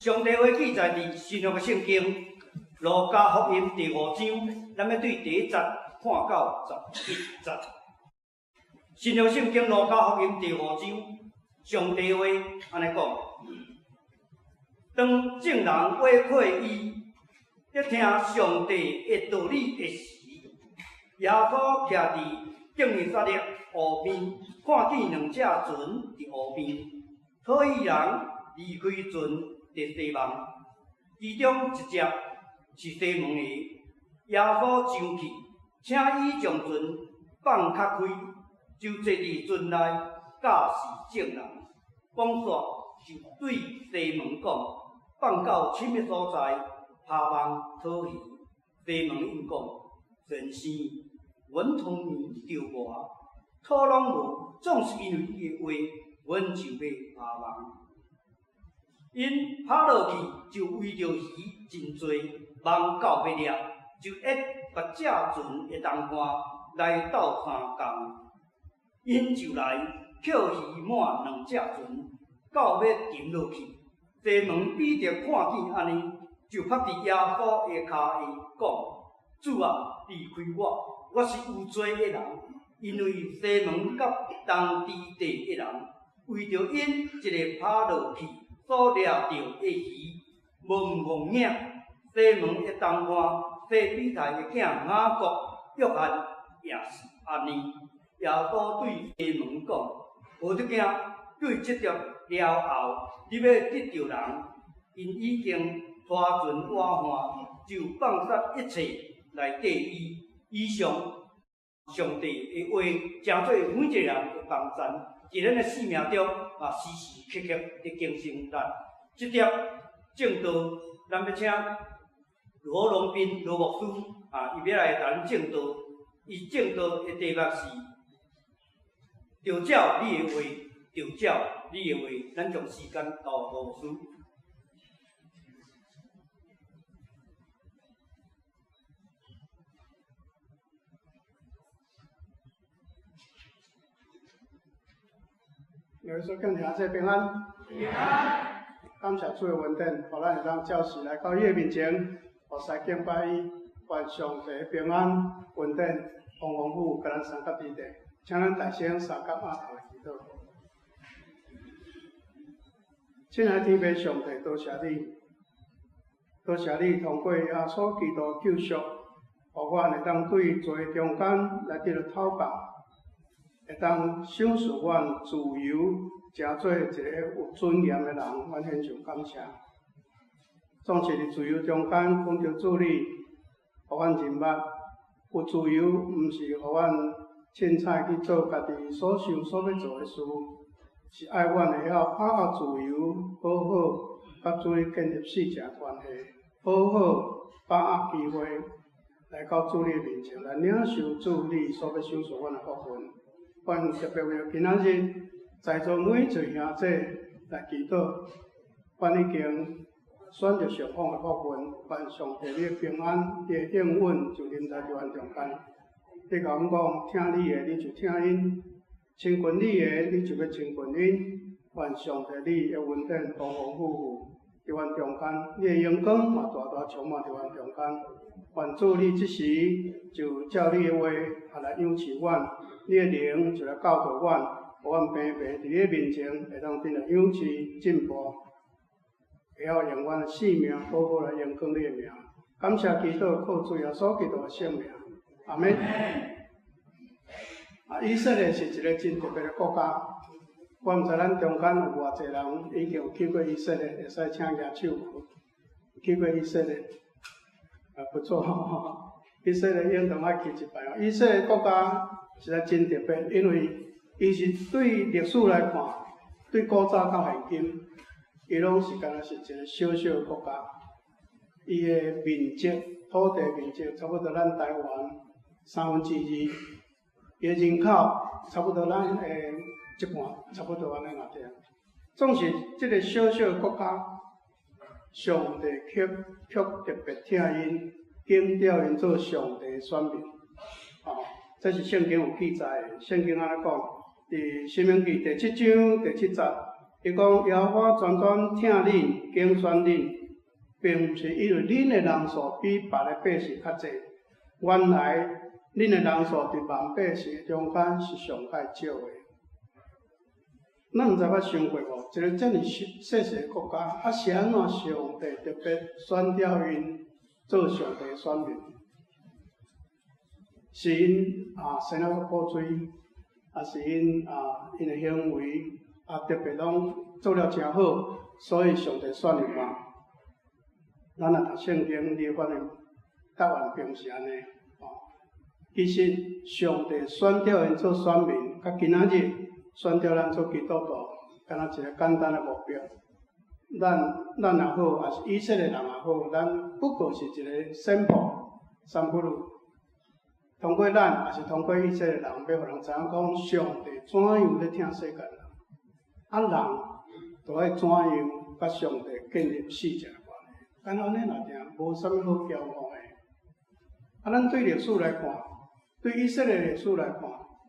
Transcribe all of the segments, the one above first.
上帝话记载伫新约的圣经《路加福音》第5章，咱要对第1节看到11节。新约圣经《路加福音》第5章，上帝话安尼讲：当众人围括伊，要听上帝的道理的时，耶稣徛伫敬以撒勒湖边，看见2只船伫湖边，讨伊人离开船。伫西门，其中一只是西门的，耶稣上去，请伊将船放较开，就坐伫船内教示众人。讲煞就对西门讲，放到深的所在，下网讨鱼。西门应讲：先生，阮通年钓我，土拢无，总是因为你的话，阮就要下网。因拍落去就为着鱼真多，网到要抓，就一别只船的同伴来斗3工。因就来捡鱼满2只船，到要沉落去。西门彼得看见安尼，就拍伫耶稣的骹下讲：主啊，离开我，我是有罪的人。因为西门甲当地的人，为着因一个拍落去。所抓到的鱼，无误影。西门的同伴，西比太的囝雅各、约翰也是安尼。耶稣对西门讲：无得惊，对这条了后，你要得着人，因已经拖船挖岸，就放下一切来缀伊。以上，上帝的话，诚做每一个人的帮衬。伫咱的生命中，时时刻刻伫更新咱。这点正道，咱要请罗龙斌罗牧师伊要来谈正道。伊正道的题目是：就照你的话，就照你的话。咱将时间交罗牧师。有人说更听这平安，平安。感谢主的恩典，互咱会当照时来到伊的面前，互师敬拜伊，愿上帝平安恩典丰丰富富，甲咱三甲地地。请咱大声三甲马头的祈祷。亲爱的天父上帝，多谢你，多谢你通过耶稣基督救赎，互阮会当对罪中间来得到讨白。会当享受阮自由，诚做一个有尊严的人，阮献上感谢。总是伫自由中间，讲着主你，互阮认捌有自由，毋是互阮凊彩去做家己所想所要做的事，是爱阮会晓把握自由，好好甲主你建立四正关系，好好把握机会来到主你面前，来领受主你所要享受阮的福分。愿特别为了平安日，在座每一位兄弟来祈祷，愿已经选择上好的福分，愿上帝你的平安、你的应允就临在阮中间。你甲阮讲，听你的，你就听因；亲近你的，你就要亲近因。愿上帝你的恩典丰丰富富伫阮中间，你的阳光嘛大大充满伫阮中间。愿主你即时就照你的话来养饲阮。你的灵就来教导阮，互阮平平伫你的面前，会当真来养饲进步，会晓用阮的性命好好来荣光你的名。感谢基督，靠主耶稣基督的圣名，阿门。以色列是一个真特别的国家，我毋知咱中间有偌济人已经有去过以色列，会使请举手。去过以色列，不错以色列应当爱去一摆以色列国家。实在真特别，因为伊是对历史来看，对古早到现今，伊拢是敢若是一个小小的国家。伊的面积，土地面积差不多咱台湾2/3，伊的人口差不多咱的一半，差不多安尼那点。总是这个小小的国家，上帝却特别听因，拣调因做上帝的选民，这是圣经有记载的。圣经安尼讲，伫《申命记》第7章第7节，伊讲耶和华全全听恁敬选恁，并毋是因为恁的人数比别的百姓较济，原来恁的人数伫万百姓中间是上介少的。咱毋知捌想过无？一个遮尔细细的国家，是安怎上帝特别选调因做上帝的选民？是因生了个宝水，是因因的行为特别拢做了真好，所以上帝选因嘛？咱读圣经，你会发现答案并是安尼。其实上帝选调因做选民，甲今仔日选调咱做基督徒，敢若一个简单的目标。咱也好，还是以色列人也好，咱不过是一个sample。通过咱，也是通过以色列人，要互人知影讲上帝怎样咧听世间人，人就爱怎样甲上帝建立世界的关系。敢若安尼若定，无啥物好骄傲的。咱对历史来看，对以色列历史来看，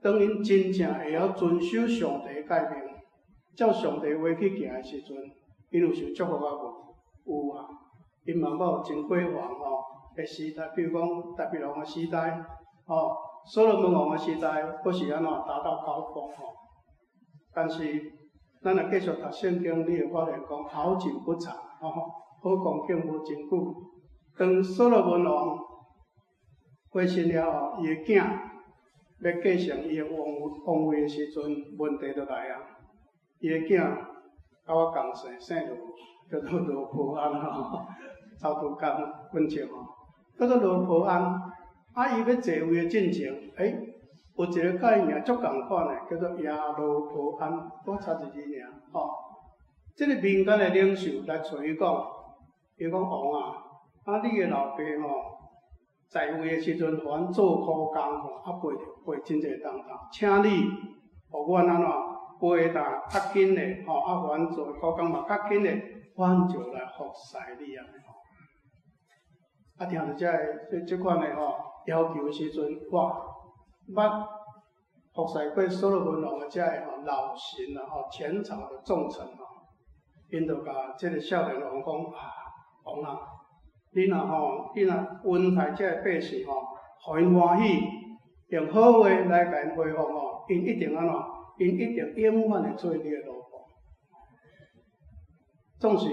当因真正会晓遵守上帝的诫命，照上帝话去行的时阵，因有受祝福啊无？有啊，因嘛有真辉煌的时代，比如讲达比王的时代。所罗门王的时代，佫是安怎达到高峰但是，咱若继续读圣经，你会发现讲好景不长好光景无真久。当所罗门王过身了后，伊的囝要继承伊的王位的时阵，问题就来啊！伊的囝甲我共姓，姓叫做罗波安草图讲文章叫做罗波安。伊要坐位的进程，有一个甲伊名足共款的，叫做亚罗波安，我差一字尔。这个民间的领袖来找伊讲，伊讲王你的老爸在位的时阵，互阮做苦工陪真侪重担，请你互阮安怎陪担较紧的互阮做苦工嘛较紧的，阮就来服侍你啊。听到这款的要求的时阵，捌服侍过所罗门王的这老臣前朝的重臣因就甲这个少年王讲王你若恩待这个百姓互因欢喜，用好话来甲因回复因一定安怎？因一定永远会做你的奴仆。总是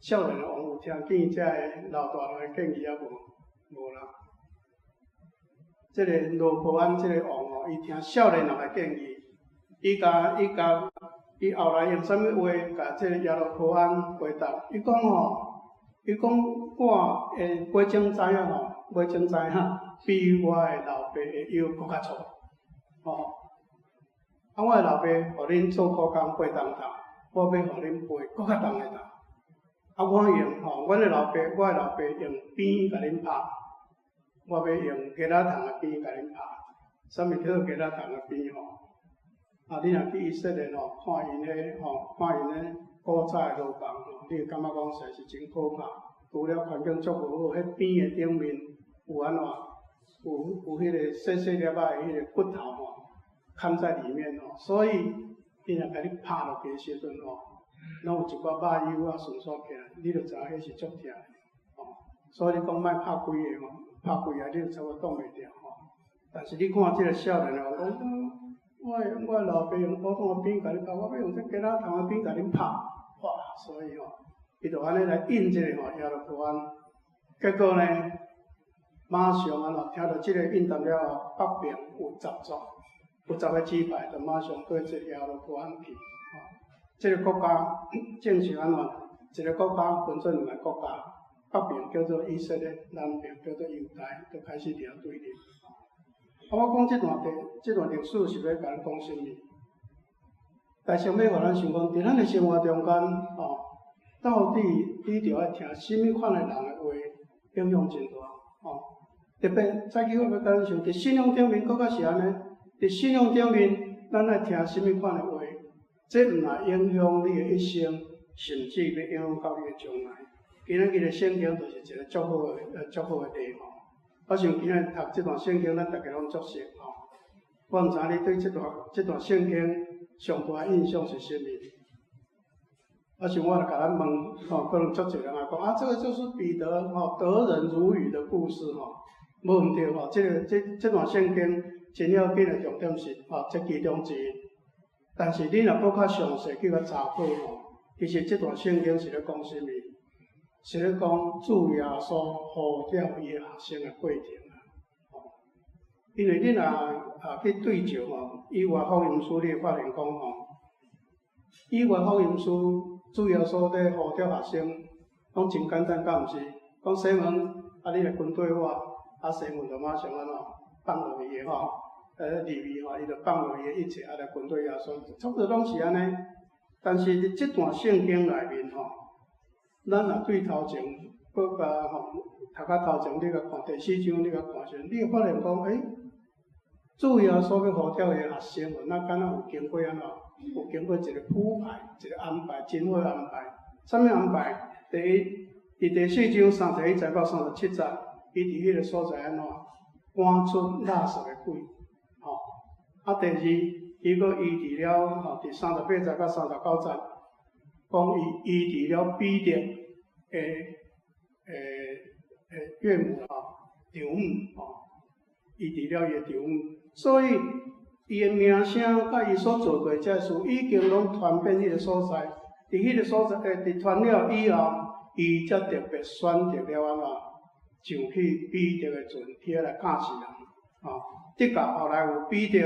少年王有听见这个老大人的建议啊无啦？这个罗波安这个王伊听少年人的建议，伊后来用啥物话甲这个亚罗波安回答？伊讲我买种知影比我的老爸会腰搁较粗我的老爸互恁做苦工背重担，我要互恁背搁较重的担。我用我的老爸用鞭甲恁拍。我要用鸡仔虫的鞭甲恁拍，啥物叫做鸡仔虫的鞭你若去以色列看因咧古早的路房你会感觉讲实在是真可怕。除了环境足无好，迄鞭的顶面有安怎？有迄个细细粒仔的迄个骨头嵌在里面所以伊若甲你拍落去的时阵拢有一寡肉油顺刷起来，你就知影迄是足痛的所以你讲莫拍规个拍规个，你就差不多挡袂掉但是你看这个少年讲我老爸用普通的鞭甲你拍，我要用这鸡仔虫的鞭甲恁拍，所以伊就安尼来印这个亚罗波安。结果呢，马上听到这个印达了后，北边有10个支派，就马上对这亚罗波安去这个国家正是安怎？一个国家分做2个国家。北边叫做以色列，南边叫做犹太，就开始伫遐对立。我讲这段历史是要甲咱讲啥物？但是要互咱想讲，伫咱的生活中间到底你着爱听什么款的人的话，影响真大特别早起我要甲咱想，伫信仰顶面，搁较是安尼。伫信仰顶面，咱爱听什么款的话？这毋来影响你的一生，甚至要影响到你的将来。今仔日的圣经就是一个足好的题目。我想今仔日读这段圣经，咱大家拢足熟我毋知你对这段圣经上大的印象是啥物？像我就甲咱问，可能足侪人来讲啊，这个就是彼得得人如鱼的故事无毋对这段圣经真要紧的重点是这其中之一。但是你若搁较详细去甲查考其实这段圣经是咧讲啥物？是咧讲主耶稣呼召伊的学生的过程因为你若去对照以外福音书，你会发现讲以外福音书主耶稣咧呼召学生，讲真简单，敢毋是？讲西门你来跟对我，西门就马上放落去的利未伊就放落去的一切来跟对耶稣，差不多拢是安尼。但是伫这段圣经内面咱若对头前，搁甲读到头前，你甲看第4章，你甲看时，你会发现讲，主耶稣要呼召伊学生，咱敢若有经过安怎？有经过一个铺排，一个安排，真好安排。啥物安排？第一，伫第4章31节到37节，伊伫迄个所在安怎？赶出垃圾的鬼，第二，伊搁医治了第38节到39节，讲伊医治了彼得岳母丈母医治了伊的丈母，所以伊的名声甲伊所做过这事，已经拢传遍迄个所在。伫迄个所在，伫传了以后，伊才特别选择了安怎，上去彼得的船，起来教世人。直到后来有彼得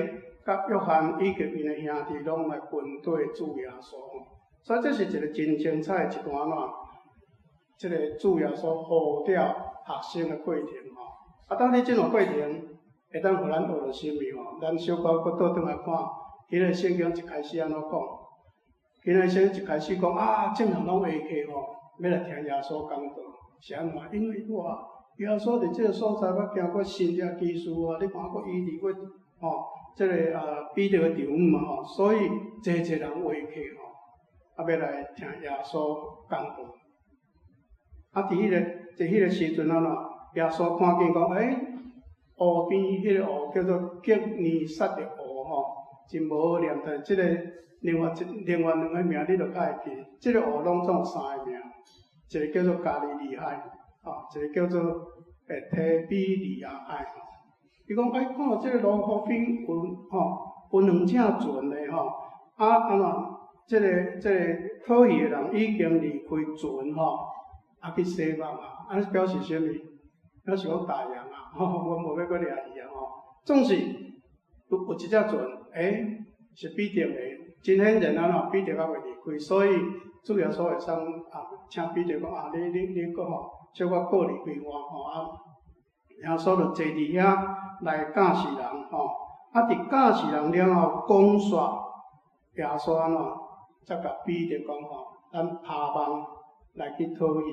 甲约翰以及因的兄弟拢来跟对主耶稣。所以这是一个真精彩的一段这个主耶稣呼召学生的过程当你这段过程会当互咱学到啥物咱小可搁倒转来看，迄个圣经一开始安怎讲？迄个圣经一开始讲众人拢围起要来听耶稣讲道，是安怎？因为耶稣伫这个所在，我经过神迹奇事你看过医治过这个彼得的丈母嘛所以济人围起要来听耶稣讲道。伫迄个时阵耶稣看见讲，湖边迄个湖叫做吉尼撒的湖真无好念，但是这个另外两个名你就较会记。这个湖拢总有3个名，一个叫做加利利海，一个叫做提比利亚海。伊讲看到这个湖边有2只船的这个讨鱼的人已经离开船去西望安尼表示啥物？表示讲大洋阮无要搁掠鱼总是有一只船，是彼得的，真显然彼得还未离开，所以主耶稣会送请彼得讲你搁小可过离开我耶稣就坐伫遐来教世人伫教世人了后，讲煞耶稣安怎，才甲彼得讲咱趴网来去讨鱼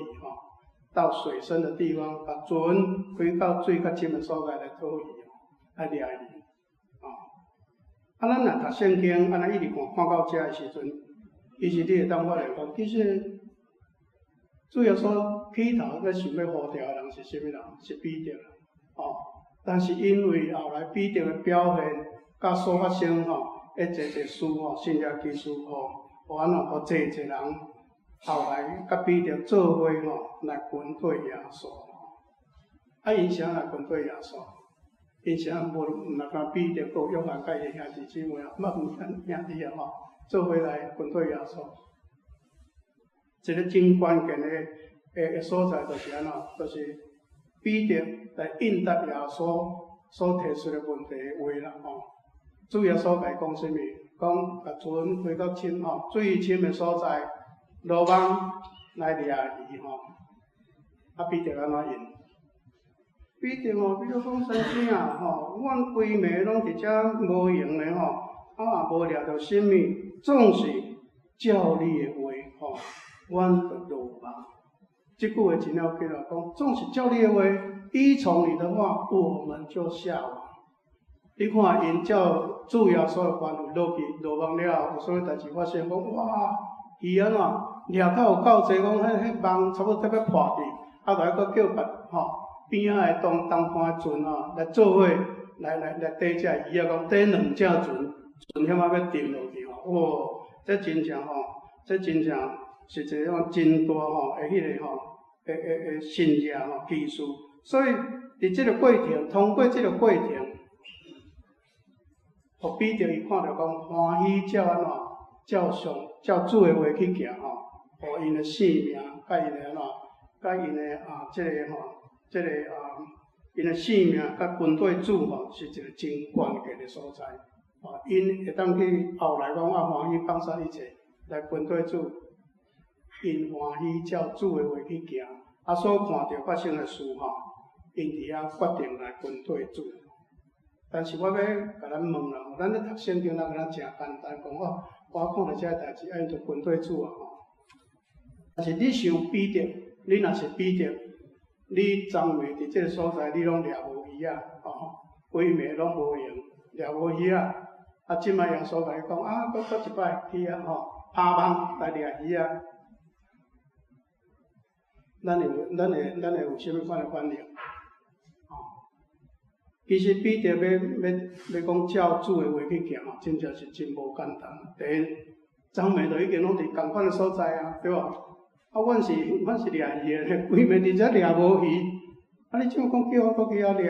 到水深的地方，把船开到水较深的所在来讨鱼来掠鱼咱若读圣经，安尼一直看到遮的时阵，其实你会当发现讲，其实主要说起头咧想要呼召的人是啥物人？是彼得但是因为后来彼得的表现，甲所发生一事神迹奇事安怎，互济人后来甲彼得做伙来跟对耶稣因啥来跟对耶稣？因啥无若甲彼得个约翰甲伊兄弟姊妹兄弟做伙来跟对耶稣。一个真关键的所在就是安怎？就是彼得来应答耶稣所提出的问题的话啦主耶稣甲伊讲啥物？讲把船开到深水深的所在，落网来掠鱼彼得安怎应？彼得比如讲先生阮规暝拢伫遮无闲的也无掠到啥物，总是照你的话阮就落网。这句话真要紧讲总是照你的话，依从你的话，我们就下网。你看因照主耶稣的吩咐落网了后，有啥物代志发生？讲伊安怎掠到有够济，讲迄网差不多要破去，就还佫叫边仔的东盘的船来做伙来逮只鱼讲逮2只船险要沉落去这真正是一个真大诶迄个诶信仰技术。所以伫即个过程，通过即个过程，互彼得伊看到讲欢喜照安怎照主诶话去行互因诶性命，甲因诶甲因诶因诶性命甲军队主是一个真关键诶所在。因会当去后来讲欢喜放下一切来军队主，因欢喜照主诶话去行，所看到发生诶事因伫遐决定来军队主。但是我要甲咱问啦，咱咧读圣经，咱敢若诚简单讲我看到遮代志，因着军队主但是你想彼得，你若是彼得，你昨暝伫即个所在，你拢掠无鱼规暝拢无用，掠无鱼即摆耶稣甲伊讲搁一摆去拍网来掠鱼咱会有啥物款的反应？其实彼得要讲照主的话去行真正是真无简单。第一，昨暝就已经拢伫共款的所在对吧？阮是掠鱼的，规暝伫遮掠无鱼，你怎讲叫我搁去遐掠？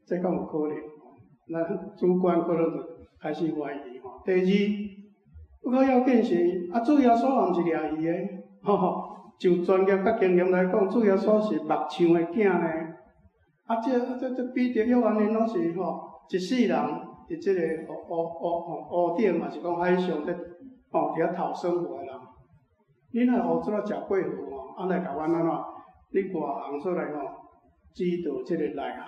这敢有可能？咱主管可能就开始怀疑第二，较要紧是主耶稣也毋是掠鱼的就专业甲经验来讲，主耶稣是目像的囝呢。这彼得、约翰因拢是一世人伫即个湖顶，嘛是讲海上伫遐讨生活的人。你若学做食过河来甲阮安怎？你外行出来指导即个内行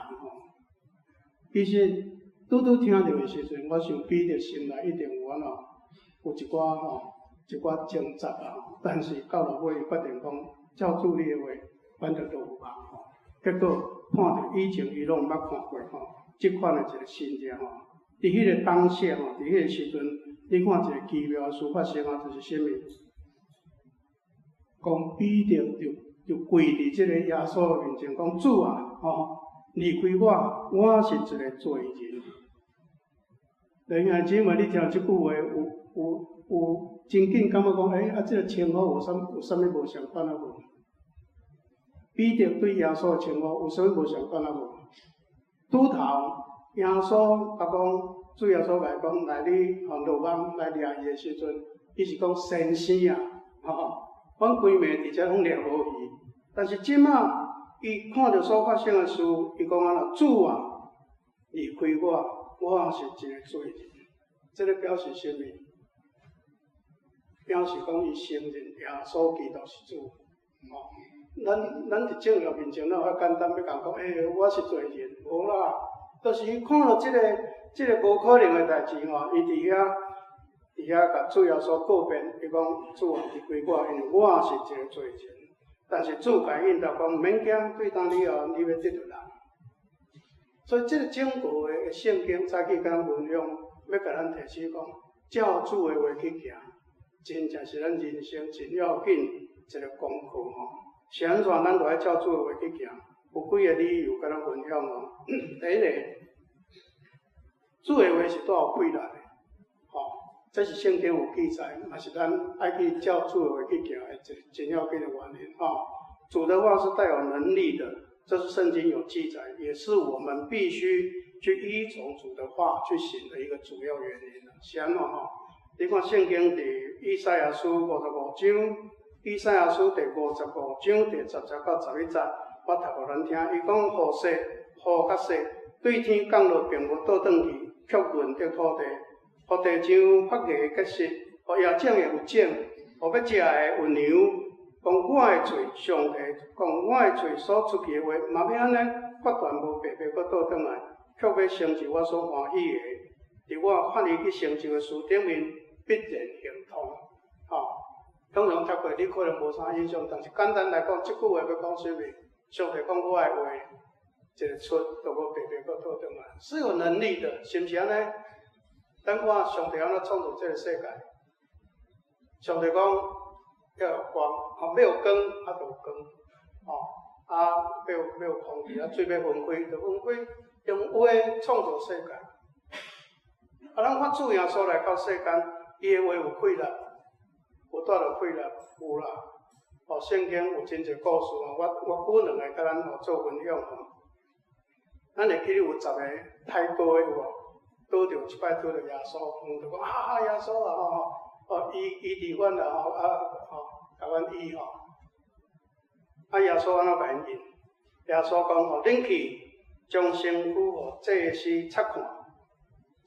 其实拄听到的时阵，我想彼得心内一定有有一寡挣扎但是到落尾决定讲照主你的话，反正都有望结果看到以前伊拢毋捌看过即款的一个新者伫迄个当下伫迄个时阵，你看一个奇妙的事发生就是啥物？讲彼得就跪伫即个耶稣面前讲主离开我是一个罪人。弟兄姊妹，你听即句话有真紧感觉讲即个称呼有啥物无相关无？彼得对耶稣的称呼有啥物无相关无？拄头耶稣讲，主耶稣来讲来你落网来掠伊的时阵，伊是讲先生阮规暝伫遮拢掠无鱼，但是即仔伊看到所发生的事，伊讲主离开我是一个罪人。这个表示啥物？表示讲伊承认耶稣基督是主。咱伫正业面前，哪有遐简单要讲我是罪人？无啦，就是伊看到即个无可能的代志伊伫遐甲主耶稣告辩，伊讲主离开我，因为我是一个罪人。但是主甲引导讲，毋免惊，对当你后你要得到人。所以即个整个的圣经早起甲咱分享，要甲咱提醒讲，照主的话去行，真正是咱人生真要紧一个功课是安怎咱就爱照主的话去行？有几个理由甲咱分享第一个，主的话是带有规律的，这是圣经有记载，嘛是咱爱去照主的话去行的一个真要紧的原因主的话是带有能力的，这是圣经有记载，也是我们必须去依从主的话去行的一个主要原因是安怎你看圣经伫以赛亚书55章，以赛亚书第55章第10节到11节，我读互咱听。伊讲雨甲雪对天降落，并无倒转去，却润着土地，互地上发芽结实，互野种的有种，互要食的有粮。讲我的嘴，上帝讲我的嘴所出去的话，嘛要安尼决断无白白搁倒转来，却要成就我所欢喜的。伫我发力去成就的事顶面，必然行通。通常读过，你可能无啥印象，但是简单来讲，即句话要讲啥物？上帝讲我的话，一个出都无白白搁倒转来，是有能力的，是毋是安尼？咱看上帝安怎创造这个世界。上帝讲要有光，要有光，就有光，要有空气，水要分开，就分开，用话创造世界。咱看主耶稣来到世间，伊的话有规律，有带着气力，有啦。哦，圣经有真侪故事哦，我举两个甲咱做分享吼。咱会记得有10个太高的有无？拄着一摆拄着耶稣，问着讲啊耶稣啊吼，伊治阮啦吼甲阮医吼。耶稣安怎甲因应？耶稣讲吼，恁去将身躯祭司察看。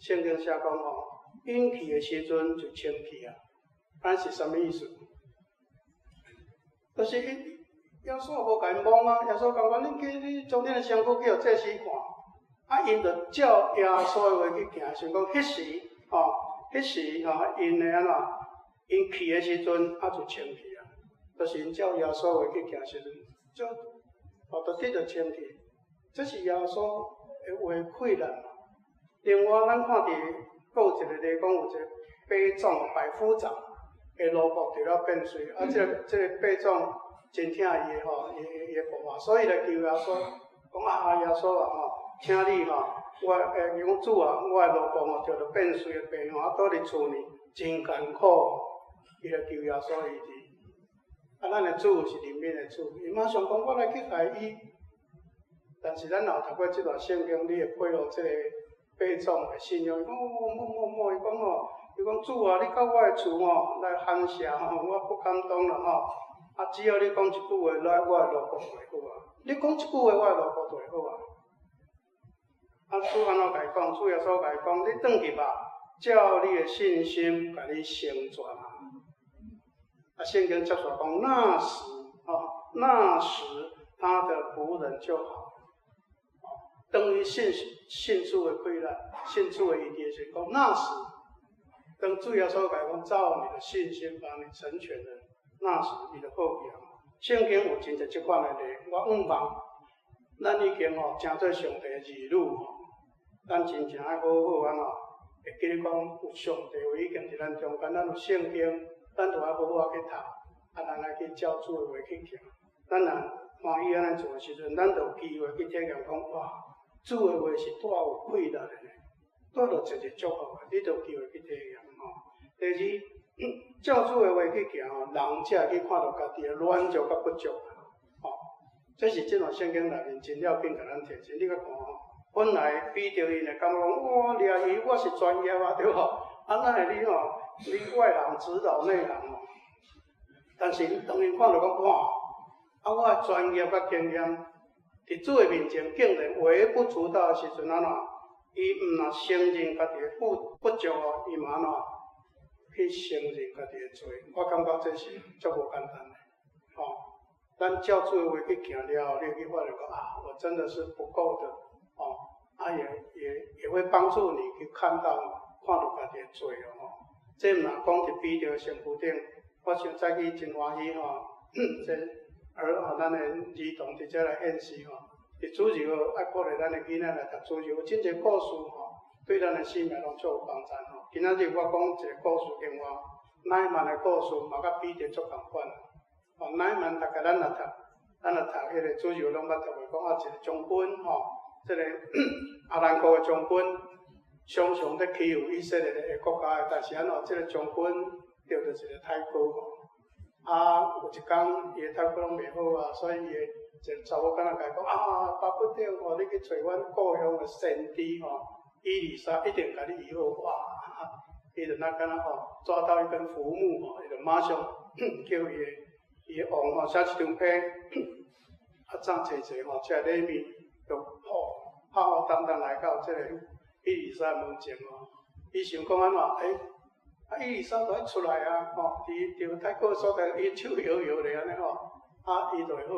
圣经写讲吼，因去的时阵就清气啊。安是啥物意思？就是耶稣无甲因摸啊，耶稣讲阮你将恁的身躯叫祭司看，因就照耶稣的话去行，想讲迄时因的安怎，因去的时阵就清气啊，就是因照耶稣的话去行时阵，就就得着清气，这是耶稣的话气力嘛。另外，咱看伫有一个例讲，有一个百种百夫长。个萝卜除了变水，这个八种真疼伊的伊的步伐，所以来求耶稣讲耶稣啊请你我伊讲主啊，我的萝卜着变水的病倒伫厝呢，真艰苦，伊来求耶稣医治。咱的主是怜悯的主，伊马上讲我来去甲伊医，但是咱若读过这段圣经，你会配合这个八种的信仰，伊讲伊讲伊讲主啊，你到我的厝来寒舍我不敢当啦只要你讲一句话，我的萝卜就会好啊。你讲一句话，我的萝卜就会好啊。主安怎甲伊讲？主耶稣甲伊讲，你转去吧，照你的信心甲你成全啊。圣经接续讲，那时他的仆人就好。等于信主的归来，信主的医治是讲那时。当主耶稣甲伊讲，照你的信心把你成全了，那时你的后裔。圣经有真侪即款的例，我望咱已经成做上帝的儿女咱真正爱好安怎，会记得讲有上帝话已经伫咱中间，咱有圣经，咱就爱好去读，咱来去照主的话去行。咱若欢喜安尼做的时阵，咱就有机会去体验讲，哇，主的话是带有气力的呢，带着一个祝福的，你就有机会去体验。第二，照主的话去行人才去看到家己的软弱甲不足这是这段圣经内面真了紧甲咱提醒。你甲看本来比着因会感觉讲，哇，掠伊我是专业对无？哪会你外行指导内行但是当因看到讲，哇，我的专业甲经验，伫主的面前竟然微不足道的时阵安怎？伊毋若承认家己的不足伊嘛安怎？去承认家己的罪，我感觉这是足无简单的。咱照主的话去行了后，你去发觉讲我真的是不够的也会帮助你去看到家己的罪这毋若讲伫比着身躯顶，我想早起真欢喜这咱的儿童伫遮来演示伫主日爱鼓励咱的囡仔来读主日，有真侪故事对咱的生命拢足有帮助今仔日我讲一个故事给我，乃縵的故事嘛，甲比着足共款乃縵大概咱若读迄个主日拢捌读过，讲一个将军这个阿兰国的将军，常常在欺负以色列的国家，但是这个将军钓到一个太高有一天伊的太高拢袂好所以伊的一个查某囡仔甲伊讲巴不得你去找阮故乡的先知伊丽莎一定甲你医好哇！伊就那敢抓到一根浮木伊就马上叫伊的王写一张批，早找这个礼物就浩浩荡荡来到这个伊丽莎门前伊想讲安怎？伊丽莎就爱出来伫太高所在，伊手摇摇咧安尼伊就会好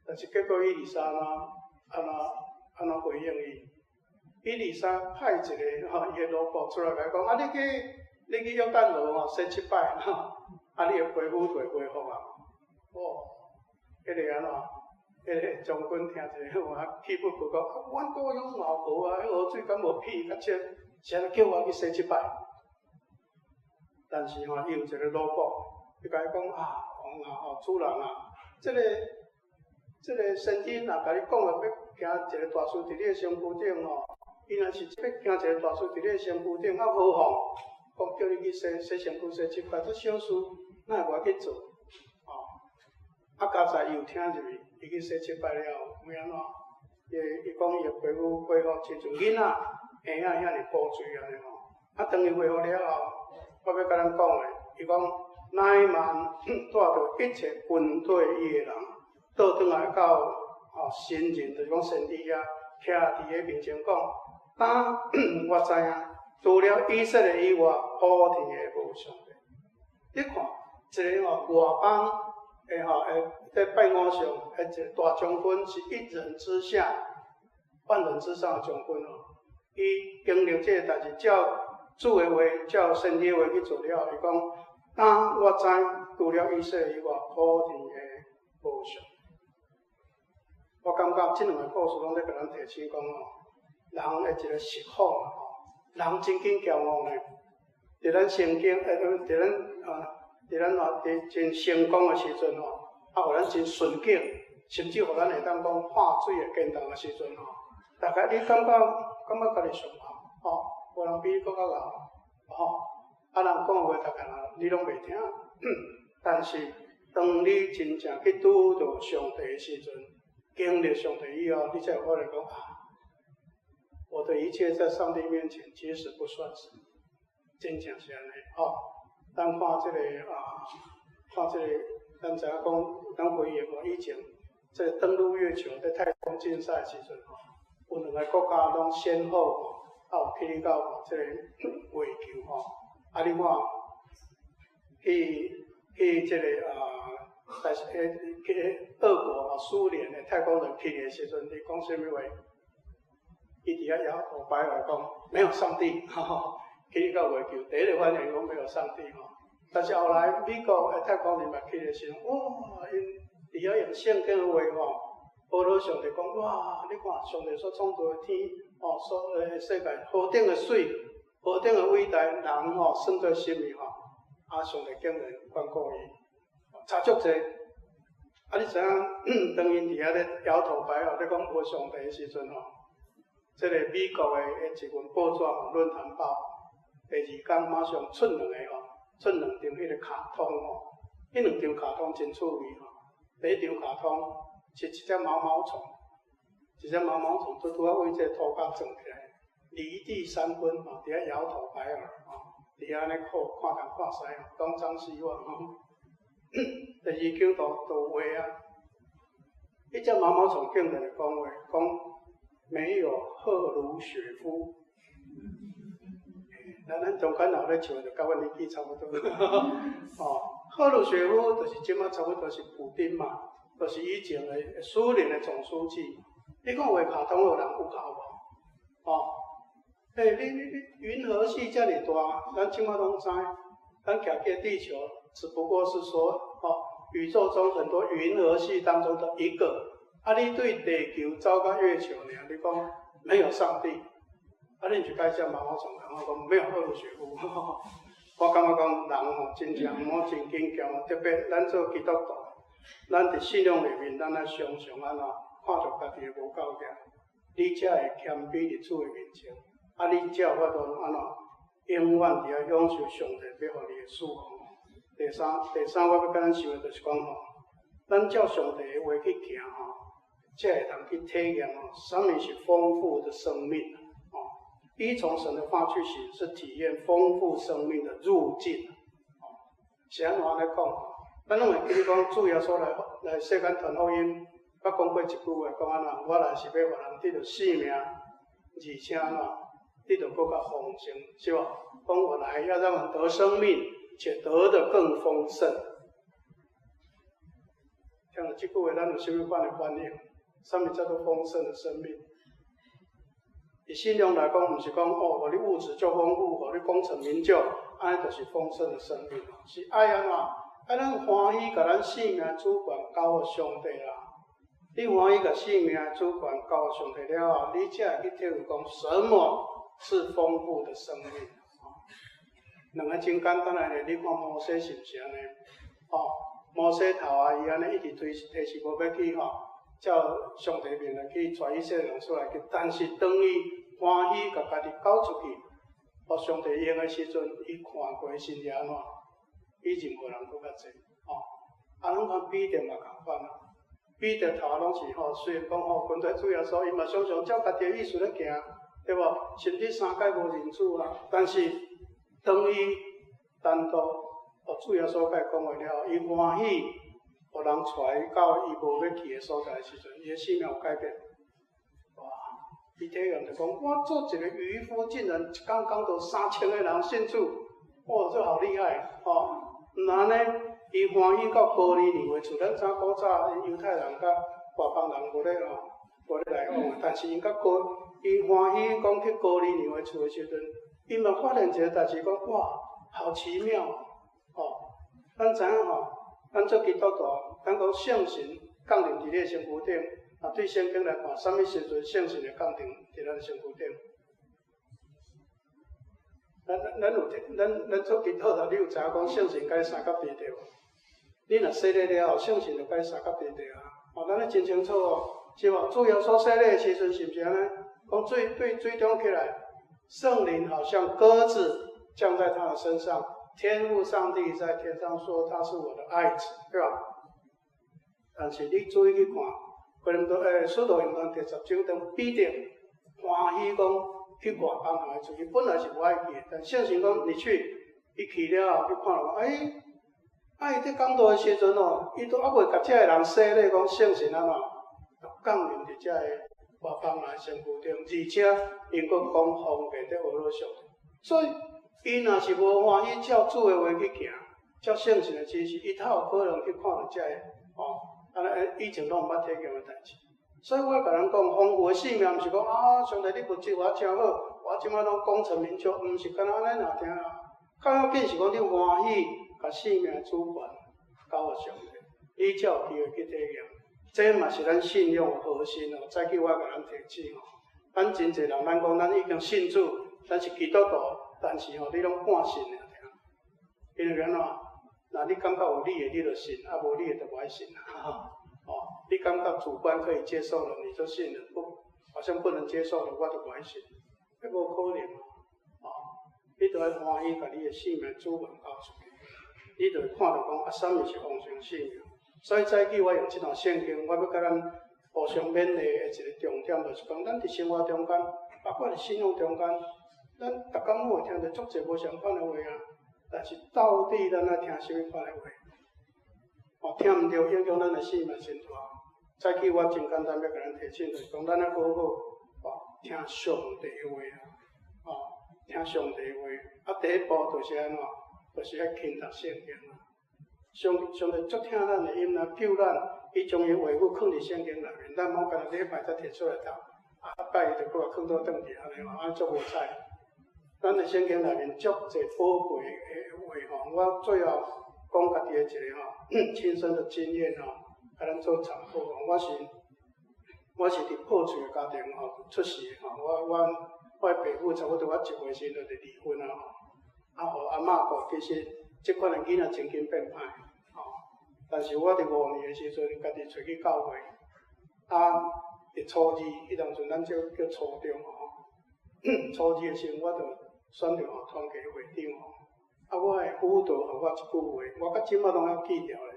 但是结果伊丽莎安怎回应伊？伊丽莎派一个伊的萝卜出来甲伊讲你去约旦河洗7摆你的皮肤就会恢复迄个安怎？迄个将军听者气不过讲，阮故乡嘛无迄河水敢无屁较清，是安尼叫我去洗7摆。但是伊有一个萝卜，伊甲伊讲王主人这个圣经若甲你讲要行一个大事伫你的身躯顶伊若是要行一个大事伫你的身躯顶，何妨讲叫你去洗身躯、洗七八，这小事哪会我去做？啊，加在伊有听入去，伊去洗七八了，有安怎？伊讲伊的皮肤恢复亲像囡仔下遐尔古锥安尼吼。啊，当伊恢复了后，我要甲咱讲的，伊讲乃曼带着一切军队伊的人，倒转来到神人，就是讲神帝遐徛伫个面前讲，当我知影，除了以色列以外，普天下无上帝。你看，一个外邦在拜偶像，一个大将军是一人之下，万人之上的将军哦。伊经历这个代志，照主的话，照神的话去做了。伊讲，当我知，除了以色列以外，普天下无上。我感觉这两个故事拢在甲咱提醒讲人的一个释放人真紧骄傲呢。伫咱圣经，伫咱真成功的时阵互咱真顺境，甚至互咱会当讲化水的见证的时阵大概你感觉家己上好无人比你更较老人讲话大概你拢袂听，但是当你真正去拄到上帝的时阵，经历上帝以后，你才有可能讲我的一切在上帝面前其实不算什么，真正是安尼咱看这个咱知影讲，咱回忆以前这个登陆月球在太空竞赛的时阵有两个国家拢先后有去到这个月球你看去这个去俄国苏联的太空人去的时阵，你讲什么话？伊伫遐摇头摆尾讲没有上帝，去到月球，第一个反应讲没有上帝但是后来美国的太空人嘛去的时候，因伫遐用圣经的话报道上帝讲你看上帝所创造的天所世界何等的水，何等的伟大，人算做什么上帝竟然眷顾伊，差足济。你知影当因伫遐咧摇头摆尾咧讲无上帝的时阵这个美国的一份报纸论坛报，第二天马上出两张迄个卡通迄两张卡通真趣味第一张卡通是一只毛毛虫，拄为这个土角撞起来，离地3分伫遐摇头摆尾伫遐安尼看东看西东张西望第二张图画迄只毛毛虫竟然讲话讲。没有赫鲁雪夫，咱中间老咧唱就甲阮年纪差不多。赫鲁雪夫就是即马差不多是普丁嘛，就是以前的苏联的总书记。你看画卡通有人有考无？你银河系这么大，咱即马拢知，咱徛在地球只不过是说宇宙中很多银河系当中的一个。你对地球走到月球呢？你讲没有上帝，你就该像毛毛虫讲没有赫鲁雪夫。我感觉讲人真正毋好真紧张，特别咱做基督徒，咱伫信仰里面，咱常常看到家己无够格，你才会谦卑伫主的面前，你才有法度永远伫遐享受上帝要互你的赐福。第三，我要甲咱想的就是讲咱照上帝的话去行才会当去体验什么是丰富的生命依从神的话去行，是体验丰富生命的路径是安怎来讲咱拢会记得讲主耶稣来世间传福音，捌讲过一句话，讲我来是要互人得到生命，而且得到更加丰盛，是吧？讲我来要让人得生命，且得的更丰盛。听了这句话，咱有什么款的反应？什么叫做丰盛的生命？以信仰来讲，不是讲互你物质足丰富，互你功成名就，安尼就是丰盛的生命。是爱安怎？爱咱欢喜，甲咱生命主权交予上帝啦。你欢喜甲生命主权交予上帝了后，你才会去体会讲什么是丰富的生命。两个真简单的，你看摩西是不是安尼？摩西头伊安尼一直提示无要去照上帝面来去带以色列人出来，但是当伊欢喜甲家己交出去，上帝用的时阵，伊看过身体安怎，伊任何人搁较济，拢看彼得嘛共款啊。彼得头拢是虽然讲军队主要所，伊嘛常常照家己的意思咧行，对无？甚至3届无认主啦，但是当伊单独主要所甲伊讲话了后，伊欢喜，互人带伊到伊无要去的所在的时阵，伊的生命有改变。哇！伊体验就讲，我做一个渔夫，竟然一工讲到3000个人信主，哇，这好厉害毋然呢，伊欢喜到玻璃年的厝，咱知古早犹太人甲外邦人无咧来往，但是伊欢喜讲去玻璃年的厝的时阵，伊嘛发现一个代志，讲哇，好奇妙咱知影咱做基督徒，咱讲圣神降临伫你的身躯顶，对圣经来看，啥物时阵圣神会降临伫咱的身躯顶？咱做基督徒，你有知影讲圣神甲你三角地地无？你若洗礼了后，圣神就甲你三角地地咱咧真清楚是无？主要所洗礼的时阵是毋是安尼？讲水中起来，圣灵好像鸽子降在他的身上，天父上帝在天上说他是我的爱子，对吧？但是你注意去看，使徒行传第10章，当彼得欢喜讲去外邦人的厝，伊本来是无爱去的，但圣神讲你去，伊去了后，伊看到伊伫讲道的时阵伊都未甲遮个人洗礼，讲圣神安怎，降临伫遮个外邦人身躯顶，而且因佫讲方便伫学了上帝，所以伊若是无欢喜照主的话去行，照圣神的指示，伊才有可能去看到遮个以前拢毋捌体验的代志。所以我甲人讲，丰富的性命，毋是讲上帝你物质我真好，我即摆拢功成名就，毋是干那安尼尔听较要紧是讲你欢喜，甲性命的主权交予上帝，你才有机会去体验。这嘛是咱信仰的核心再去我甲咱提醒咱真侪人，咱讲咱已经信主，咱是基督徒，但是你拢半信尔听。因为安怎？那你感觉有理的你就信，无理的就无爱信你感觉主观可以接受了，你就信了；好像不能接受了，我就不爱信。那无可能你就要欢喜，把你的性命主权交出去，你就会看到讲啥物是丰盛性命。所以早起我用这段圣经，我要甲咱互相勉励的一个重点，就是讲咱伫生活中间，包括伫信仰中间，咱逐工拢会听到足侪无相款的话但是到底咱爱听啥物款的话？听毋着影响咱的性命真大。早起我真简单要甲咱提醒，就是讲咱要好好听上帝的话听上帝的话。第一步就是安怎？就是要勤读圣经上帝足听咱的音救咱，伊将伊话语放伫圣经内面，咱莫干那礼拜才摕出来读，拜伊就搁放倒转去安尼足无彩。咱的圣经内面足侪宝贵的话我最后讲家己的一个亲身的经验甲咱做参考我是伫破碎的家庭出世我的爸母差不多我1岁时就离婚互阿嬷其实即款的囡仔真紧变歹但是我伫5年的时阵，家己找去教会伫初二迄当阵，咱叫初中初二的时阵，我就选着团契会长我的辅导互我一句话，我到即摆拢还记条咧。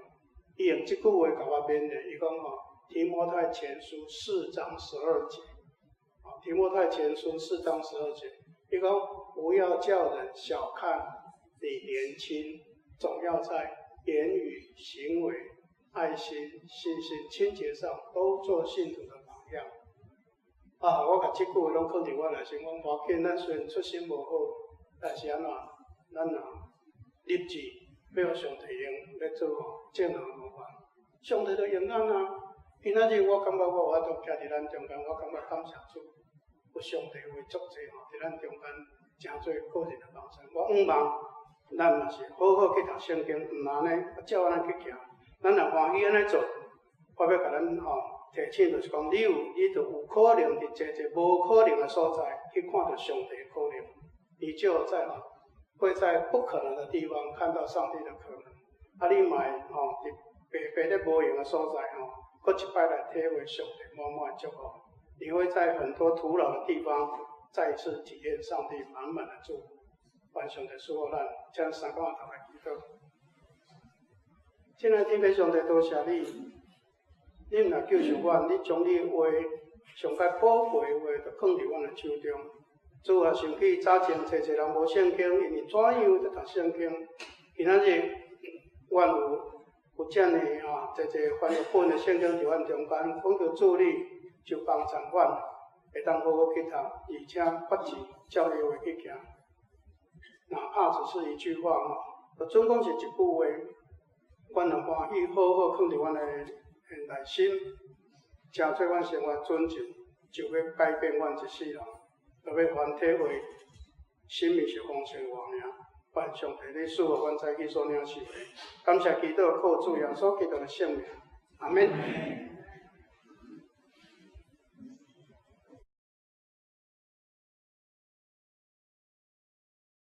伊用即句话甲我勉励，伊讲提摩太前书4章12节，提摩太前书4章12节，伊讲不要叫人小看你年轻，总要在言语、行为、爱心、信心、清洁上都做信徒的榜样。我甲即句话拢放伫我内心，讲无紧，咱虽然出身无好，但是安怎，咱立志要上帝用，要做正行模范，上帝就用咱今仔日我感觉我有法度徛伫咱中间，我感觉感谢主，有上帝话足济伫咱中间诚做个人的帮助。我望咱嘛是好好去读圣经，毋安尼照安尼去行。咱若欢喜安尼做，我要甲咱提醒，就是讲你就有可能伫一无可能的所在去看到上帝的可能，你就会在不可能的地方看到上帝的可能。你嘛伫白咧无用的所在搁一摆来体会上帝满满的祝福。你会在很多徒劳的地方再一次体验上帝满满的祝福。愿上帝赐福咱，请三讲头来祈祷。亲爱的天父上帝，多谢你，你若救赎阮，你将你话上界宝贵的话，就放伫阮的手中。主啊，想起早前侪侪人无圣经，因为怎样就读圣经？今仔日，阮有遮尔侪侪翻译本的圣经伫阮中间，讲到主你就帮助阮，会当好好去读，而且发志照你话去行。哪怕只是一句话就总讲是一句话，阮若欢喜，好好放伫阮的内心，成做阮生活准则，就要改变阮一世人。就要还体会，生命是丰盛活命。愿上帝你赐福阮在去所领受的，感谢祈祷靠主耶稣基督的圣名，阿门。